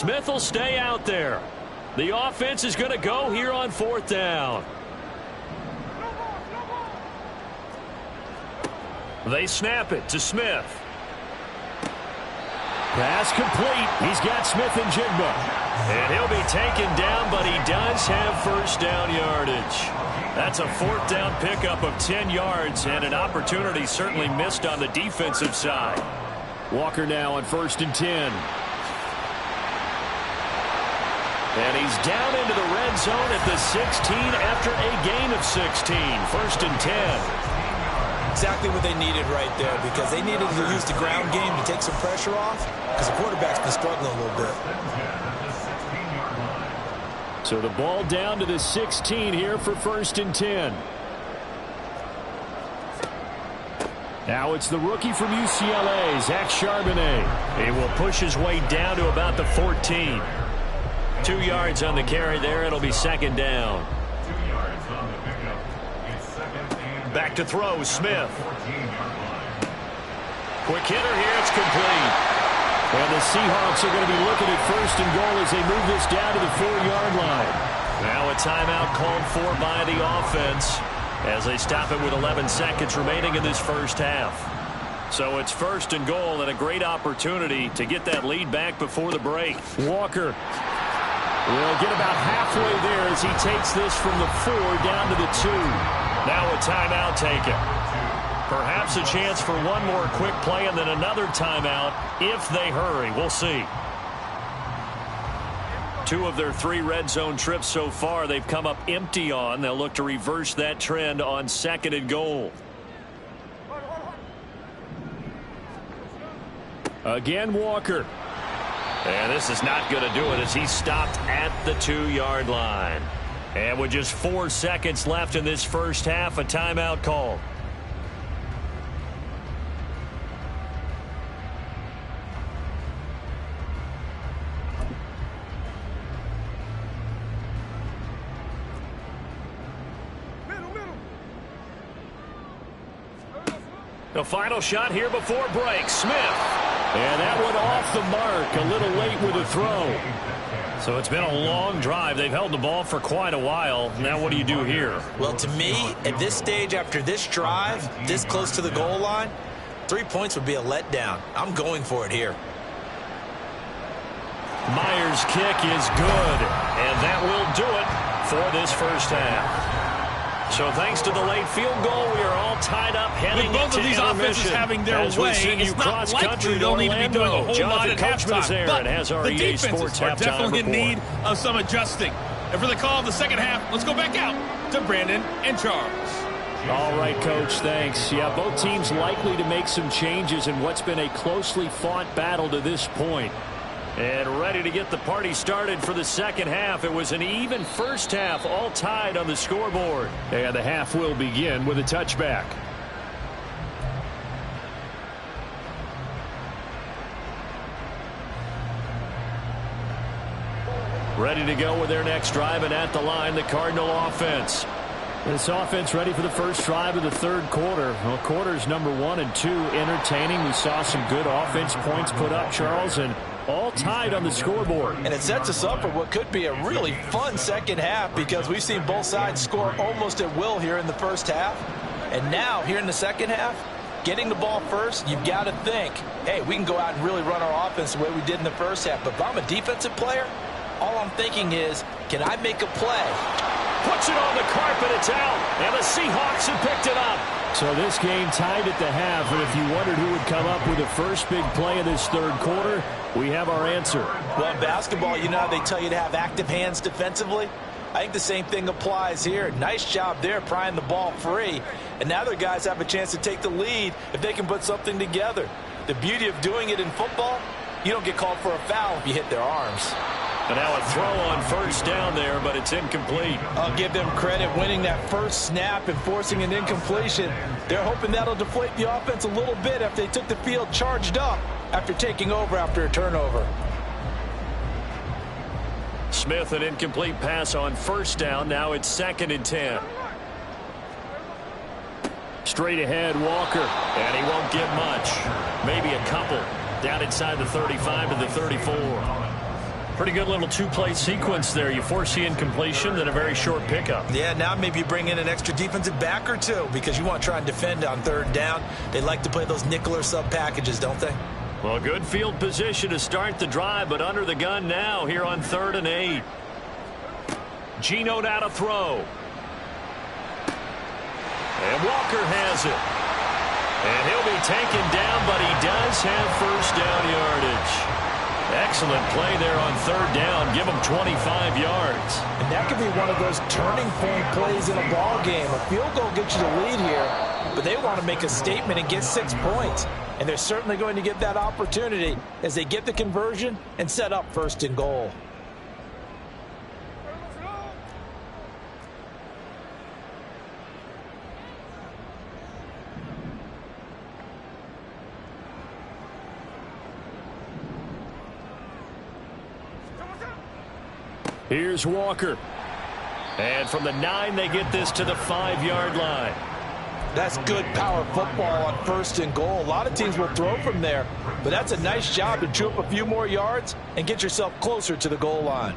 Smith will stay out there. The offense is going to go here on 4th down. They snap it to Smith. Pass complete. He's got Smith and Jigba. And he'll be taken down, but he does have 1st down yardage. That's a 4th down pickup of 10 yards, and an opportunity certainly missed on the defensive side. Walker now on 1st and 10. And he's down into the red zone at the 16 after a gain of 16. 1st and 10. Exactly what they needed right there, because they needed to use the ground game to take some pressure off, because the quarterback's been struggling a little bit. So the ball down to the 16 here for 1st and 10. Now it's the rookie from UCLA, Zach Charbonnet. He will push his way down to about the 14. 2 yards on the carry there. It'll be 2nd down. Back to throw, Smith. Quick hitter here, it's complete. And the Seahawks are going to be looking at 1st and goal as they move this down to the 4-yard line. Now a timeout called for by the offense as they stop it with 11 seconds remaining in this first half. So it's 1st and goal, and a great opportunity to get that lead back before the break. Walker will get about halfway there as he takes this from the 4 down to the 2. Now a timeout taken. Perhaps a chance for one more quick play and then another timeout if they hurry. We'll see. 2 of their 3 red zone trips so far they've come up empty on. They'll look to reverse that trend on 2nd and goal. Again, Walker. And this is not going to do it as he's stopped at the 2-yard line. And with just 4 seconds left in this first half, a timeout called. The final shot here before break. Smith. And that went off the mark. A little late with a throw. So it's been a long drive. They've held the ball for quite a while. Now what do you do here? Well, to me, at this stage, after this drive, this close to the goal line, 3 points would be a letdown. I'm going for it here. Myers' kick is good. And that will do it for this first half. So thanks to the late field goal, we are all tied up heading with both of these offenses having their way, it's not likely they'll need to be doing a whole lot at halftime. But the defenses are definitely in need of some adjusting. And for the call of the second half, let's go back out to Brandon and Charles. All right, Coach, thanks. Yeah, both teams likely to make some changes in what's been a closely fought battle to this point. And ready to get the party started for the second half. It was an even first half, all tied on the scoreboard. And the half will begin with a touchback. Ready to go with their next drive, and at the line, the Cardinal offense. This offense ready for the first drive of the 3rd quarter. Well, quarters number 1 and 2 entertaining. We saw some good offense points put up, Charles, and all tied on the scoreboard. And it sets us up for what could be a really fun second half, because we've seen both sides score almost at will here in the first half. And now, here in the second half, getting the ball first, you've got to think, hey, we can go out and really run our offense the way we did in the first half. But if I'm a defensive player, all I'm thinking is, can I make a play? Puts it on the carpet, it's out, and the Seahawks have picked it up. So this game tied at the half, and if you wondered who would come up with the first big play in this 3rd quarter, we have our answer. Well, in basketball, you know how they tell you to have active hands defensively? I think the same thing applies here. Nice job there prying the ball free. And now their guys have a chance to take the lead if they can put something together. The beauty of doing it in football, you don't get called for a foul if you hit their arms. And now a throw on first down there, but it's incomplete. I'll give them credit winning that first snap and forcing an incompletion. They're hoping that'll deflate the offense a little bit after they took the field charged up after taking over after a turnover. Smith, an incomplete pass on first down. Now it's 2nd and 10. Straight ahead, Walker. And he won't get much. Maybe a couple. Down inside the 35 to the 34. Pretty good little two-play sequence there. You force the incompletion, then a very short pickup. Yeah, now maybe you bring in an extra defensive back or two because you want to try and defend on third down. They like to play those nickel or sub packages, don't they? Well, good field position to start the drive, but under the gun now here on 3rd and 8. Geno now to throw. And Walker has it. And he'll be taken down, but he does have first down yardage. Excellent play there on 3rd down. Give him 25 yards. And that could be one of those turning point plays in a ball game. A field goal gets you the lead here, but they want to make a statement and get 6 points. And they're certainly going to get that opportunity as they get the conversion and set up 1st and goal. Here's Walker. And from the 9, they get this to the 5-yard line. That's good power football on 1st and goal. A lot of teams will throw from there, but that's a nice job to chew up a few more yards and get yourself closer to the goal line.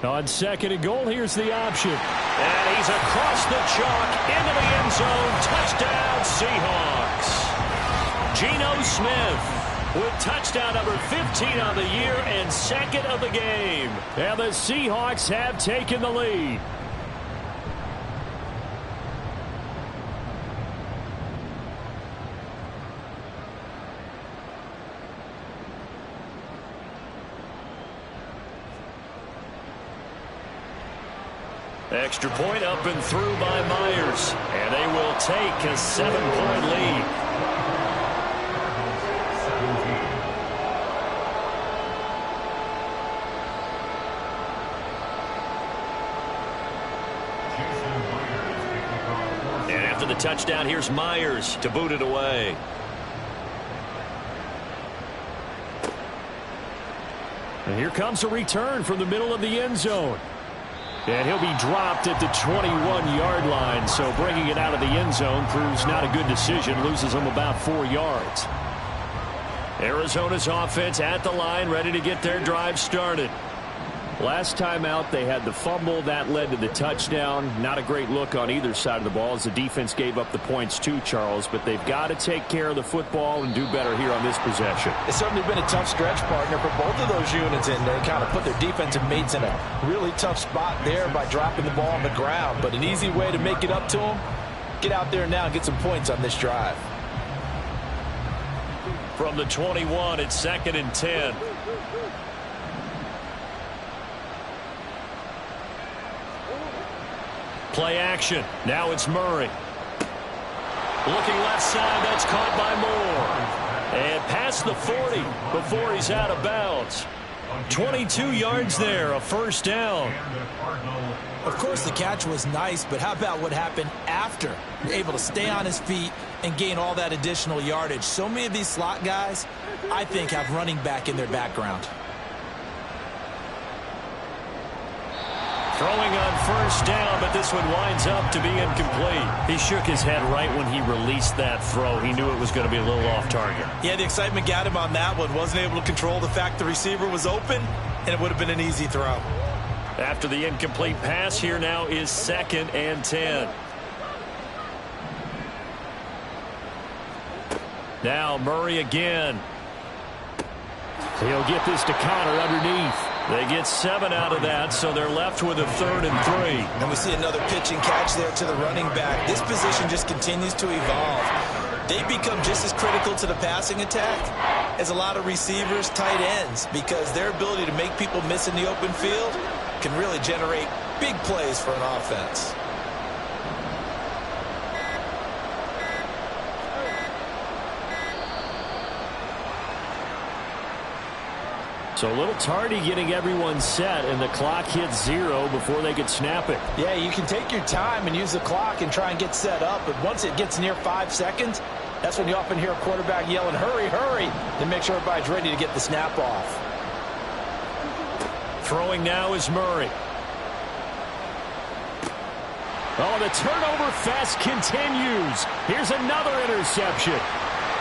On 2nd and goal, here's the option. And he's across the chalk into the end zone. Touchdown, Seahawks. Geno Smith with touchdown number 15 on the year and 2nd of the game. And the Seahawks have taken the lead. Extra point up and through by Myers. And they will take a 7-point lead. And after the touchdown, here's Myers to boot it away. And here comes a return from the middle of the end zone. And he'll be dropped at the 21-yard line, so bringing it out of the end zone proves not a good decision, loses him about 4 yards. Arizona's offense at the line, ready to get their drive started. Last time out, they had the fumble. That led to the touchdown. Not a great look on either side of the ball as the defense gave up the points too, Charles. But they've got to take care of the football and do better here on this possession. It's certainly been a tough stretch, partner, for both of those units, and they kind of put their defensive mates in a really tough spot there by dropping the ball on the ground. But an easy way to make it up to them, get out there now and get some points on this drive. From the 21, it's 2nd and 10. Play action. Now it's Murray. Looking left side. That's caught by Moore. And past the 40 before he's out of bounds. 22 yards there, a first down. Of course, the catch was nice, but how about what happened after? Able to stay on his feet and gain all that additional yardage. So many of these slot guys, I think, have running back in their background. Throwing on first down, but this one winds up to be incomplete. He shook his head right when he released that throw. He knew it was going to be a little off target. Yeah, the excitement got him on that one. Wasn't able to control the fact the receiver was open, and it would have been an easy throw. After the incomplete pass, here now is 2nd and 10. Now Murray again. He'll get this to Connor underneath. They get 7 out of that, so they're left with a 3rd and 3. And we see another pitch and catch there to the running back. This position just continues to evolve. They become just as critical to the passing attack as a lot of receivers, tight ends, because their ability to make people miss in the open field can really generate big plays for an offense. So a little tardy getting everyone set, and the clock hits 0 before they could snap it. Yeah, you can take your time and use the clock and try and get set up, but once it gets near 5 seconds, that's when you often hear a quarterback yelling, hurry, hurry, to make sure everybody's ready to get the snap off. Throwing now is Murray. Oh, the turnover fest continues. Here's another interception.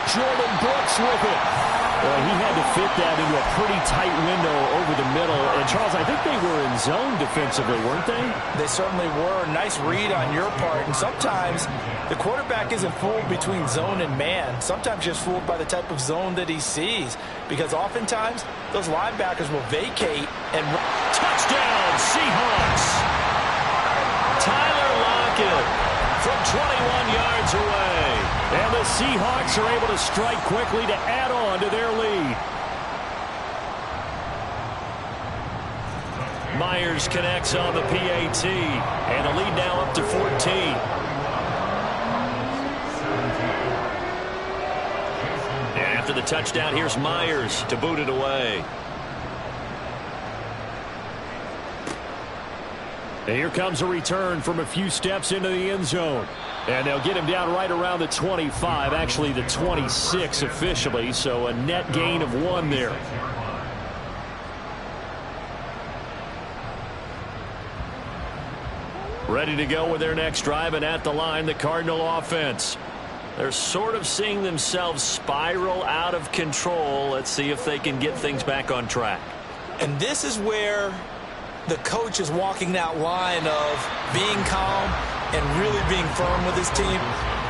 Jordan Brooks with it. Well, he had to fit that into a pretty tight window over the middle. And, Charles, I think they were in zone defensively, weren't they? They certainly were. Nice read on your part. And sometimes the quarterback isn't fooled between zone and man. Sometimes just fooled by the type of zone that he sees. Because oftentimes, those linebackers will vacate and... Touchdown, Seahawks! Tyler Lockett from 21 yards away. And the Seahawks are able to strike quickly to add on to their lead. Myers connects on the PAT. And the lead now up to 14. And after the touchdown, here's Myers to boot it away. And here comes a return from a few steps into the end zone. And they'll get him down right around the 25, actually the 26 officially, so a net gain of 1 there. Ready to go with their next drive, and at the line, the Cardinal offense. They're sort of seeing themselves spiral out of control. Let's see if they can get things back on track. And this is where the coach is walking that line of being calm and really being firm with his team.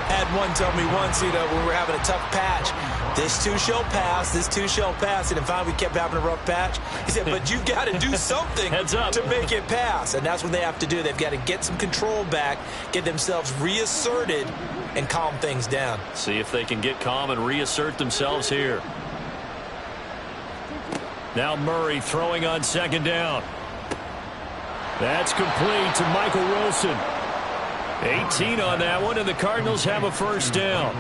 Had one tell me once, when we were having a tough patch, this too shall pass, this too shall pass. And finally we kept having a rough patch. He said, but you've got to do something to make it pass. And that's what they have to do. They've got to get some control back, get themselves reasserted, and calm things down. See if they can get calm and reassert themselves here. Now Murray throwing on second down. That's complete to Michael Wilson. 18 on that one, and the Cardinals have a first down.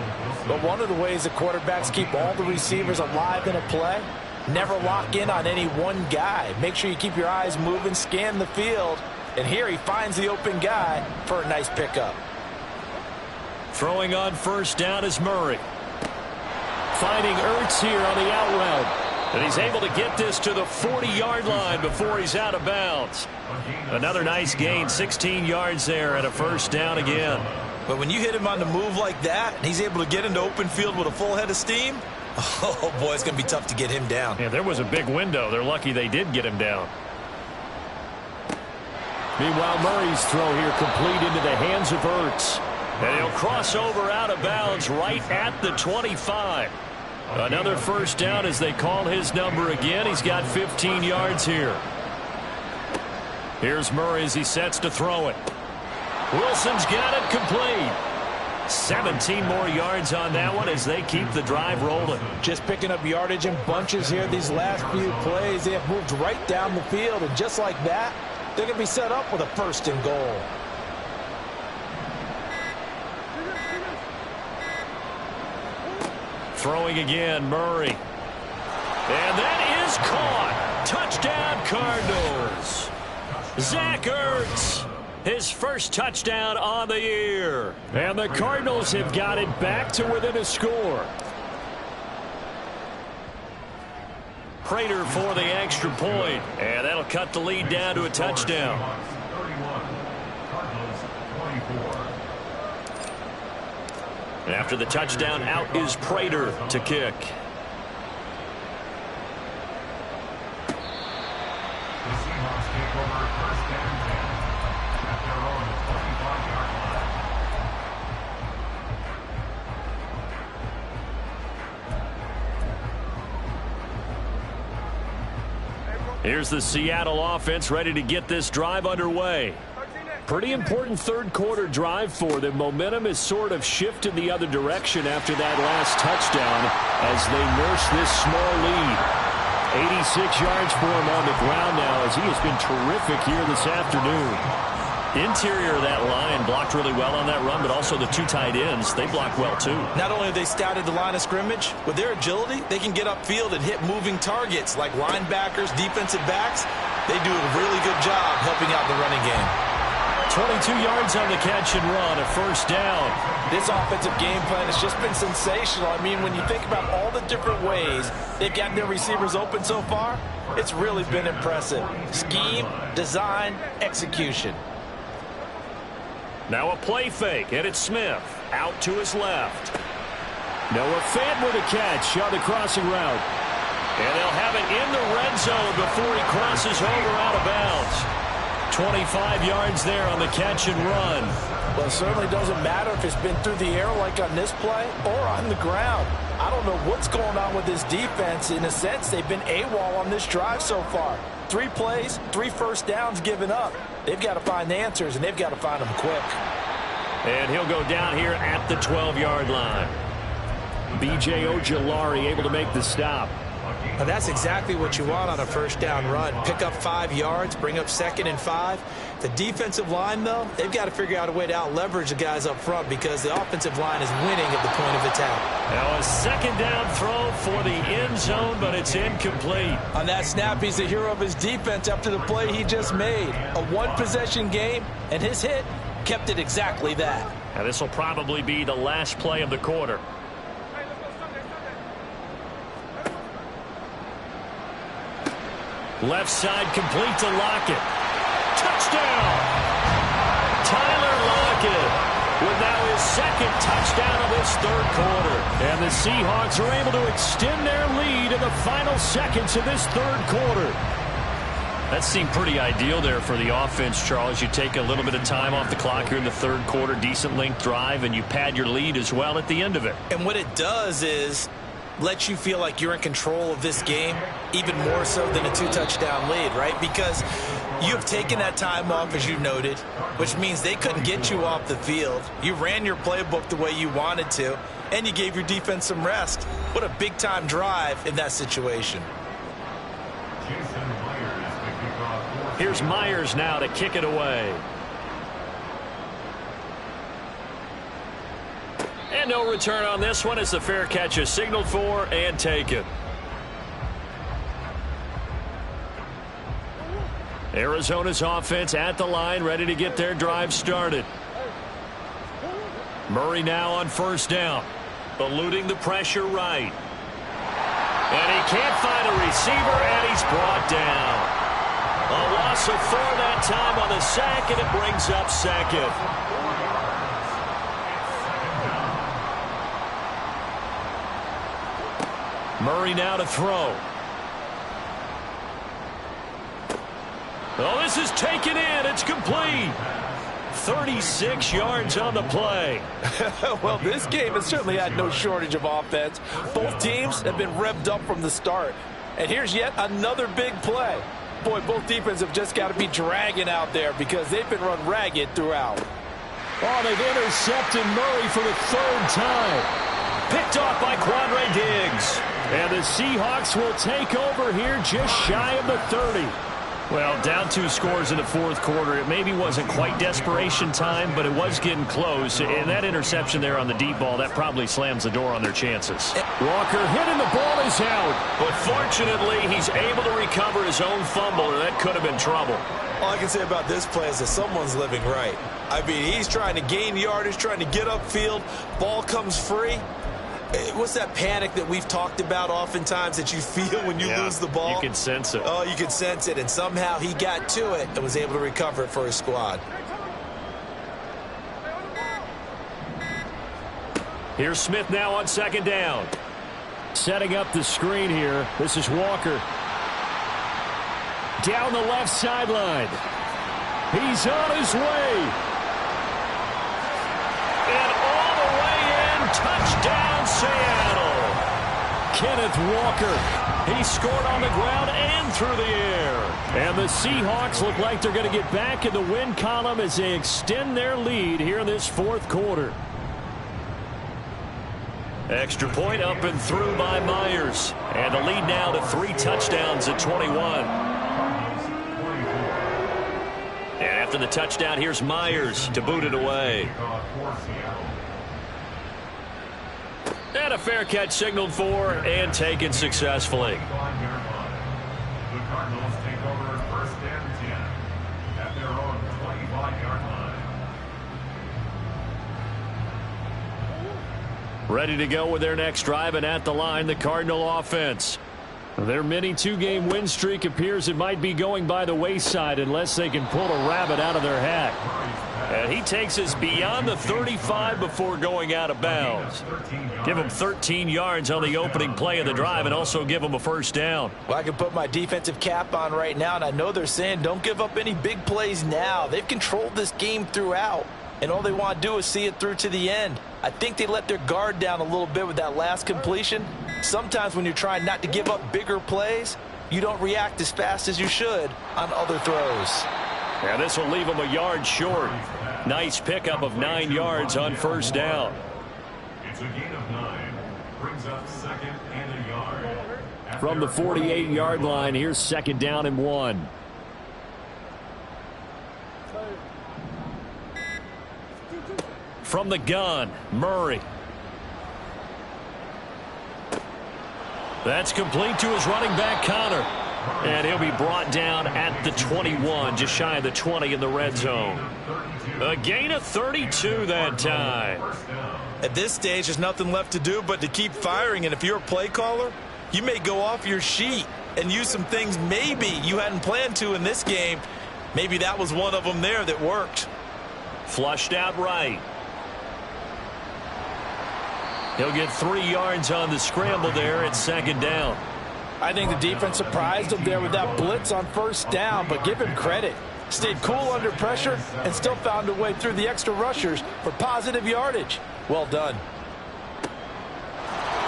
But one of the ways the quarterbacks keep all the receivers alive in a play, never lock in on any one guy. Make sure you keep your eyes moving, scan the field, and here he finds the open guy for a nice pickup. Throwing on first down is Murray. Finding Ertz here on the out route. And he's able to get this to the 40-yard line before he's out of bounds. Another nice gain, 16 yards there, and a first down again. But when you hit him on the move like that, and he's able to get into open field with a full head of steam, oh, boy, it's going to be tough to get him down. Yeah, there was a big window. They're lucky they did get him down. Meanwhile, Murray's throw here complete into the hands of Ertz. And he'll cross over out of bounds right at the 25. Another first down as they call his number again. He's got 15 yards here. Here's Murray as he sets to throw it. Wilson's got it complete. 17 more yards on that one as they keep the drive rolling. Just picking up yardage in bunches here these last few plays. They have moved right down the field, and just like that, they're going to be set up with a first and goal. Throwing again, Murray. And that is caught. Touchdown, Cardinals. Zach Ertz, his first touchdown on the year. And the Cardinals have got it back to within a score. Prater for the extra point. And that'll cut the lead down to a touchdown. And after the touchdown, out is Prater to kick. Here's the Seattle offense ready to get this drive underway. Pretty important third quarter drive for them. Momentum has sort of shifted the other direction after that last touchdown as they nurse this small lead. 86 yards for him on the ground now as he has been terrific here this afternoon. Interior of that line blocked really well on that run, but also the two tight ends, they blocked well too. Not only have they scouted the line of scrimmage, with their agility, they can get upfield and hit moving targets like linebackers, defensive backs. They do a really good job helping out the running game. 22 yards on the catch and run, a first down. This offensive game plan has just been sensational. I mean, when you think about all the different ways they've gotten their receivers open so far, it's really been impressive. Scheme, design, execution. Now a play fake, and it's Smith out to his left. Noah Fant with a catch on the crossing route. end zone before he crosses over out of bounds. 25 yards there on the catch and run. Well, it certainly doesn't matter if it's been through the air like on this play or on the ground. I don't know what's going on with this defense. In a sense, they've been AWOL on this drive so far. 3 plays, 3 first downs given up. They've got to find the answers, and they've got to find them quick. And he'll go down here at the 12-yard line. B.J. Ojulari able to make the stop. Now that's exactly what you want on a first down run. Pick up 5 yards, bring up 2nd and 5. The defensive line, though, they've got to figure out a way to out-leverage the guys up front because the offensive line is winning at the point of attack. Now a 2nd down throw for the end zone, but it's incomplete. On that snap, he's the hero of his defense after the play he just made. A 1-possession game, and his hit kept it exactly that. Now this will probably be the last play of the quarter. Left side complete to Lockett. Touchdown! Tyler Lockett with now his 2nd touchdown of this 3rd quarter. And the Seahawks are able to extend their lead in the final seconds of this 3rd quarter. That seemed pretty ideal there for the offense, Charles. You take a little bit of time off the clock here in the 3rd quarter, decent length drive, and you pad your lead as well at the end of it. And what it does is let you feel like you're in control of this game even more so than a 2-touchdown lead, right? Because you've taken that time off, as you noted, which means they couldn't get you off the field. You ran your playbook the way you wanted to, and you gave your defense some rest. What a big-time drive in that situation. Here's Myers now to kick it away. And no return on this one as the fair catch is signaled for and taken. Arizona's offense at the line, ready to get their drive started. Murray now on 1st down, eluding the pressure right. And he can't find a receiver, and he's brought down. A loss of 4 that time on the sack, and it brings up 2nd. Murray now to throw. Oh, this is taken in. It's complete. 36 yards on the play. Well, this game has certainly had no shortage of offense. Both teams have been revved up from the start. And here's yet another big play. Boy, both defenses have just got to be dragging out there because they've been run ragged throughout. Oh, they've intercepted Murray for the 3rd time. Picked off by Quandre Diggs. And the Seahawks will take over here just shy of the 30. Well, down 2 scores in the 4th quarter. It maybe wasn't quite desperation time, but it was getting close. And that interception there on the deep ball, that probably slams the door on their chances. Walker hit and the ball is out. But fortunately, he's able to recover his own fumble, or that could have been trouble. All I can say about this play is that someone's living right. I mean, he's trying to gain yardage, trying to get upfield. Ball comes free. What's that panic that we've talked about oftentimes that you feel when you lose the ball? You can sense it. Oh, you can sense it, and somehow he got to it and was able to recover it for his squad. Here's Smith now on 2nd down. Setting up the screen here. This is Walker. Down the left sideline. He's on his way. And all the way in. Touchdown, Seattle. Kenneth Walker. He scored on the ground and through the air. And the Seahawks look like they're going to get back in the win column as they extend their lead here in this 4th quarter. Extra point up and through by Myers. And the lead now to 3 touchdowns at 21. And after the touchdown, here's Myers to boot it away. And a fair catch signaled for and taken successfully. The Cardinals take over 1st and 10 at their own 25-yard line. Ready to go with their next drive, and at the line, the Cardinal offense. Their mini two-game win streak appears it might be going by the wayside unless they can pull a rabbit out of their hat. And he takes us beyond the 35 before going out of bounds. Give him 13 yards on the opening play of the drive and also give him a first down. Well, I can put my defensive cap on right now, and I know they're saying don't give up any big plays now. They've controlled this game throughout, and all they want to do is see it through to the end. I think they let their guard down a little bit with that last completion. Sometimes when you're trying not to give up bigger plays, you don't react as fast as you should on other throws. Yeah, this will leave him a yard short. Nice pickup of 9 yards on first down. It's a gain of 9. Brings up second and a yard. From the 48-yard line, here's second down and 1. From the gun, Murray. That's complete to his running back, Connor. And he'll be brought down at the 21, just shy of the 20 in the red zone. A gain of 32 that time. At this stage, there's nothing left to do but to keep firing. And if you're a play caller, you may go off your sheet and use some things maybe you hadn't planned to in this game. Maybe that was one of them there that worked. Flushed out right. He'll get 3 yards on the scramble there at second down. I think the defense surprised him there with that blitz on first down, but give him credit. Stayed cool under pressure and still found a way through the extra rushers for positive yardage. Well done.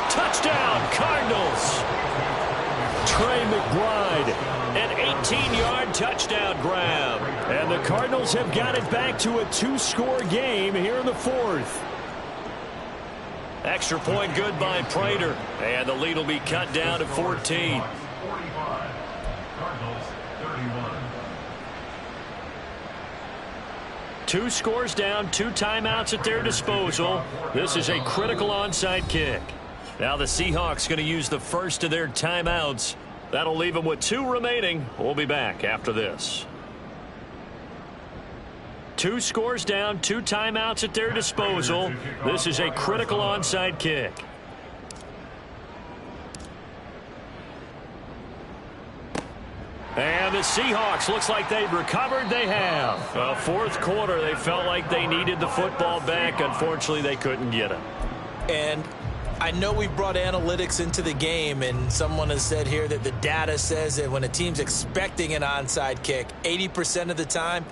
Touchdown, Cardinals. Trey McBride, an 18-yard touchdown grab. And the Cardinals have got it back to a 2-score game here in the fourth. Extra point good by Prater. And the lead will be cut down to 14. 45. Cardinals 31. 2 scores down, 2 timeouts at their disposal. This is a critical onside kick. Now the Seahawks going to use the first of their timeouts. That'll leave them with 2 remaining. We'll be back after this. 2 scores down, 2 timeouts at their disposal. This is a critical onside kick. And the Seahawks, looks like they've recovered. They have. Fourth quarter, they felt like they needed the football back. Unfortunately, they couldn't get it. And I know we brought analytics into the game, and someone has said here that the data says that when a team's expecting an onside kick, 80% of the time,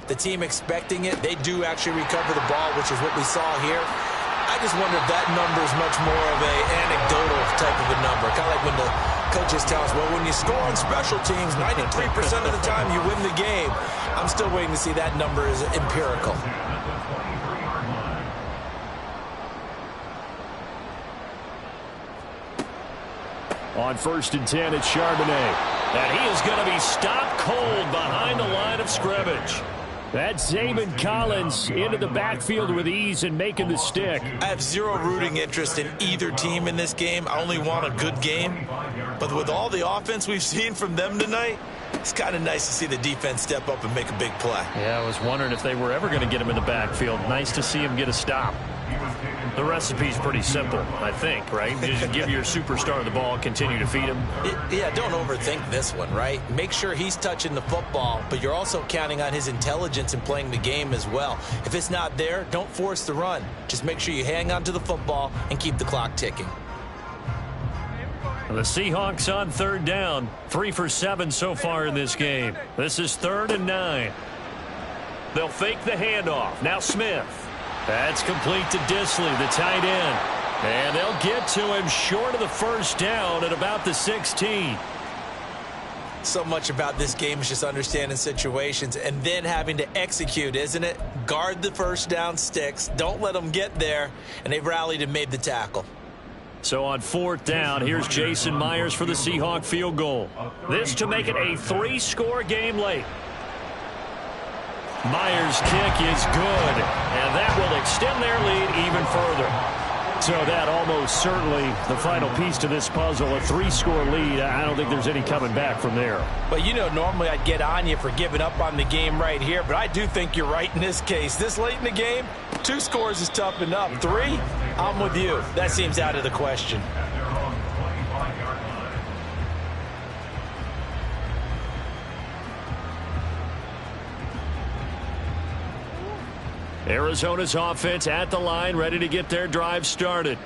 the team expecting it, they do actually recover the ball, which is what we saw here. I just wonder if that number is much more of an anecdotal type of a number. Kind of like when the coaches tell us, well, when you score on special teams, 93% of the time you win the game. I'm still waiting to see that number is empirical. On 1st and 10, it's Charbonnet. And he is going to be stopped cold behind the line of scrimmage. That's Zayvon Collins into the backfield with ease and making the stick. I have zero rooting interest in either team in this game. I only want a good game. But with all the offense we've seen from them tonight, it's kind of nice to see the defense step up and make a big play. Yeah, I was wondering if they were ever going to get him in the backfield. Nice to see him get a stop. The recipe's pretty simple, I think, right? You just give your superstar the ball, continue to feed him. Yeah, don't overthink this one, right? Make sure he's touching the football, but you're also counting on his intelligence in playing the game as well. If it's not there, don't force the run. Just make sure you hang on to the football and keep the clock ticking. The Seahawks on 3rd down. 3 for 7 so far in this game. This is 3rd and 9. They'll fake the handoff. Now Smith. That's complete to Disley, the tight end. And they'll get to him short of the first down at about the 16. So much about this game is just understanding situations and then having to execute, isn't it? Guard the first down sticks. Don't let them get there. And they've rallied and made the tackle. So on 4th down, here's Jason Myers for the Seahawk field goal. This to make it a 3-score game late. Myers' kick is good, and that will extend their lead even further. So that almost certainly the final piece to this puzzle, a 3-score lead. I don't think there's any coming back from there. But, you know, normally I'd get on you for giving up on the game right here, but I do think you're right in this case. This late in the game, 2 scores is tough enough. 3, I'm with you. That seems out of the question. Arizona's offense at the line, ready to get their drive started.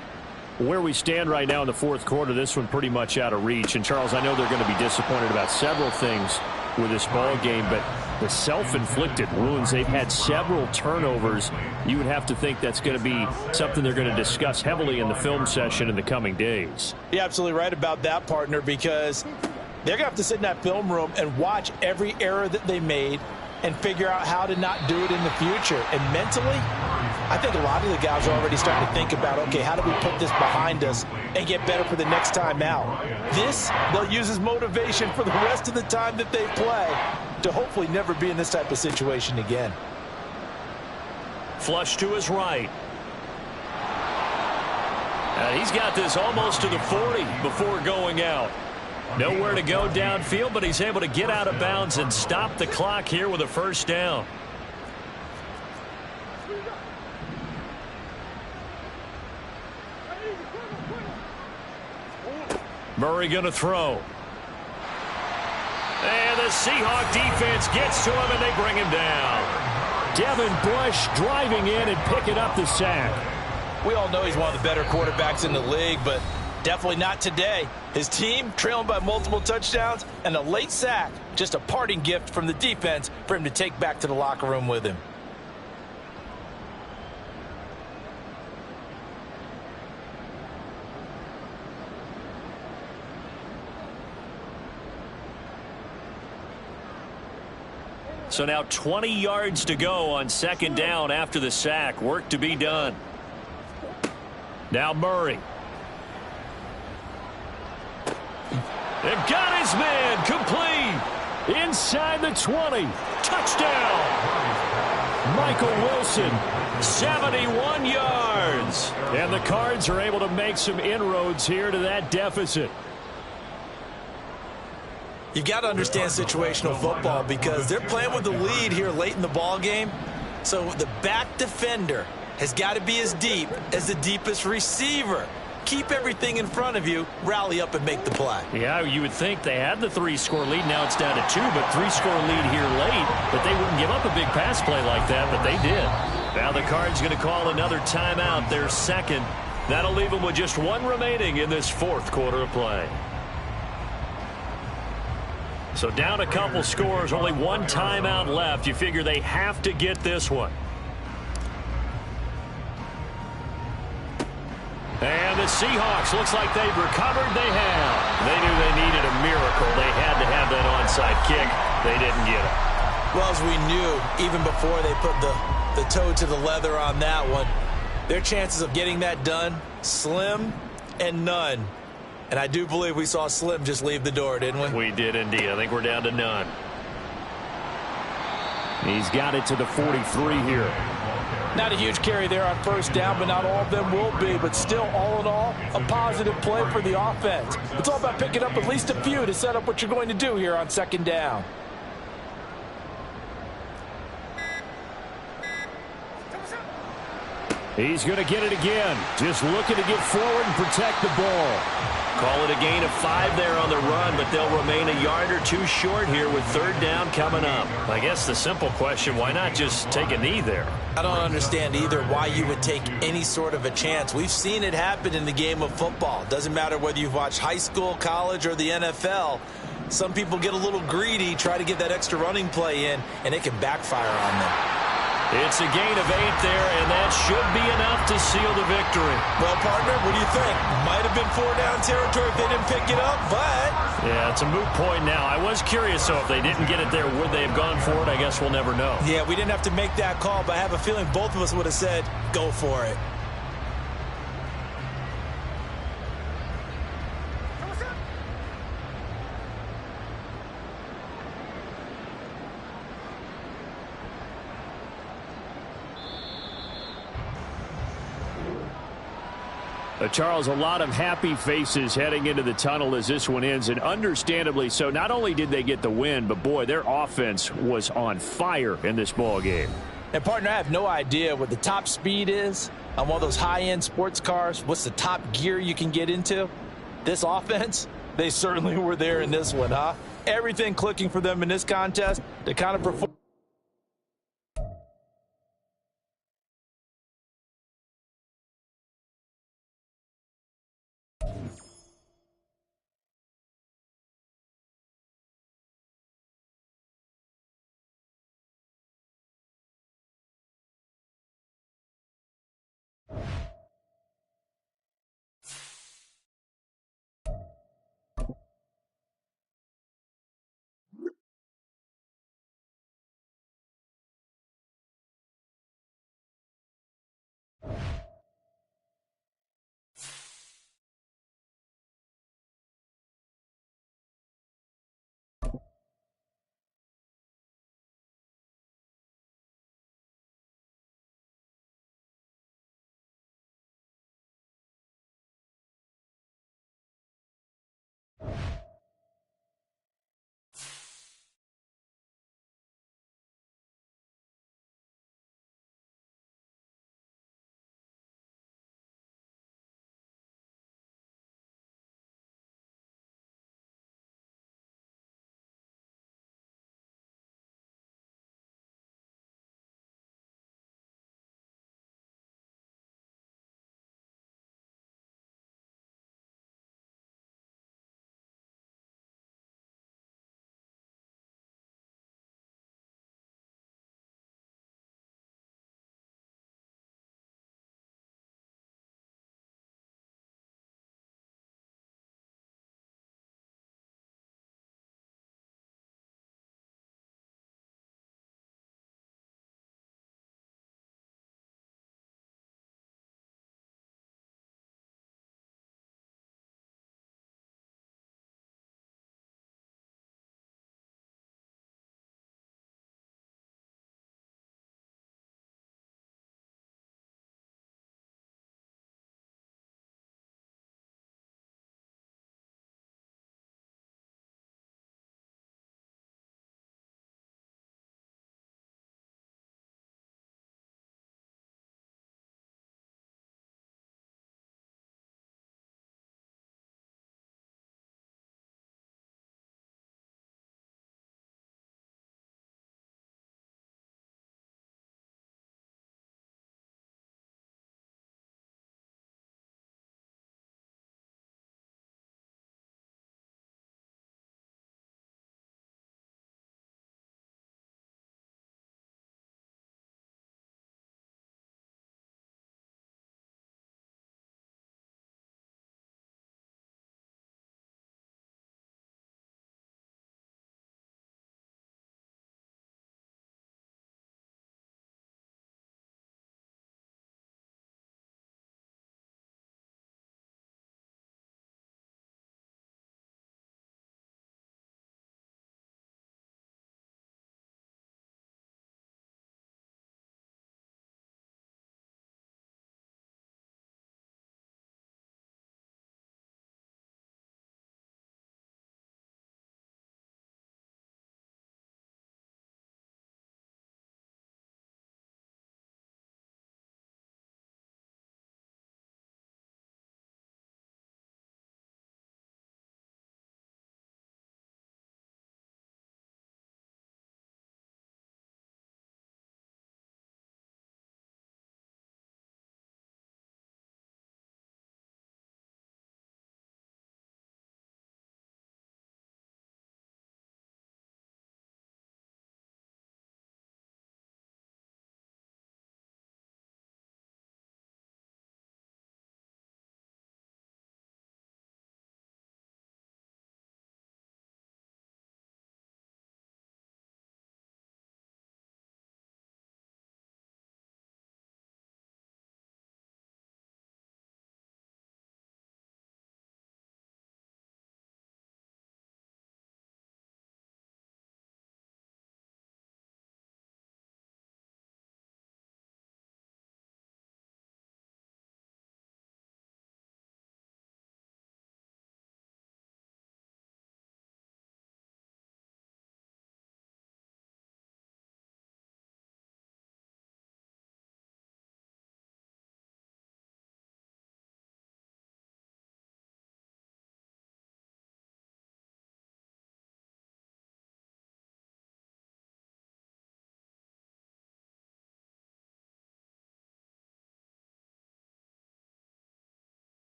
Where we stand right now in the fourth quarter, this one pretty much out of reach. And, Charles, I know they're going to be disappointed about several things with this ball game, but the self-inflicted wounds, they've had several turnovers. You would have to think that's going to be something they're going to discuss heavily in the film session in the coming days. You're absolutely right about that, partner, because they're going to have to sit in that film room and watch every error that they made and figure out how to not do it in the future. And mentally, I think a lot of the guys are already starting to think about, okay, how do we put this behind us and get better for the next time out? This, they'll use as motivation for the rest of the time that they play to hopefully never be in this type of situation again. Flush to his right. He's got this almost to the 40 before going out. Nowhere to go downfield, but he's able to get out of bounds and stop the clock here with a first down. Murray going to throw. And the Seahawk defense gets to him, and they bring him down. Devin Bush driving in and picking up the sack. We all know he's one of the better quarterbacks in the league, but definitely not today. His team trailing by multiple touchdowns, and a late sack, just a parting gift from the defense for him to take back to the locker room with him. So now 20 yards to go on second down after the sack. Work to be done. Now Murray. They've got his man complete. Inside the 20. Touchdown. Michael Wilson, 71 yards. And the Cards are able to make some inroads here to that deficit. You've got to understand situational football because they're playing with the lead here late in the ball game. So the back defender has got to be as deep as the deepest receiver. Keep everything in front of you, rally up and make the play. Yeah, you would think they had the 3-score lead. Now it's down to 2, but 3-score lead here late. But they wouldn't give up a big pass play like that, but they did. Now the Cards going to call another timeout, their second. That'll leave them with just one remaining in this fourth quarter of play. So down a couple scores, only one timeout left. You figure they have to get this one. And the Seahawks, looks like they've recovered. They have. They knew they needed a miracle. They had to have that onside kick. They didn't get it. Well, as we knew, even before they put the toe to the leather on that one, their chances of getting that done, slim and none. And I do believe we saw Slim just leave the door, didn't we? We did indeed. I think we're down to none. He's got it to the 43 here. Not a huge carry there on first down, but not all of them will be. But still, all in all, a positive play for the offense. It's all about picking up at least a few to set up what you're going to do here on second down. He's going to get it again. Just looking to get forward and protect the ball. Call it a gain of 5 there on the run, but they'll remain a yard or 2 short here with third down coming up. I guess the simple question, why not just take a knee there? I don't understand either why you would take any sort of a chance. We've seen it happen in the game of football. Doesn't matter whether you've watched high school, college, or the NFL. Some people get a little greedy, try to get that extra running play in, and it can backfire on them. It's a gain of 8 there, and that should be enough to seal the victory. Well, partner, what do you think? Might have been 4-down territory if they didn't pick it up, but... Yeah, it's a moot point now. I was curious, so if they didn't get it there, would they have gone for it? I guess we'll never know. Yeah, we didn't have to make that call, but I have a feeling both of us would have said, go for it. Charles, a lot of happy faces heading into the tunnel as this one ends, and understandably so. Not only did they get the win, but boy, their offense was on fire in this ball game. And partner, I have no idea what the top speed is on one of those high-end sports cars. What's the top gear you can get into? This offense, they certainly were there in this one, huh? Everything clicking for them in this contest to kind of perform.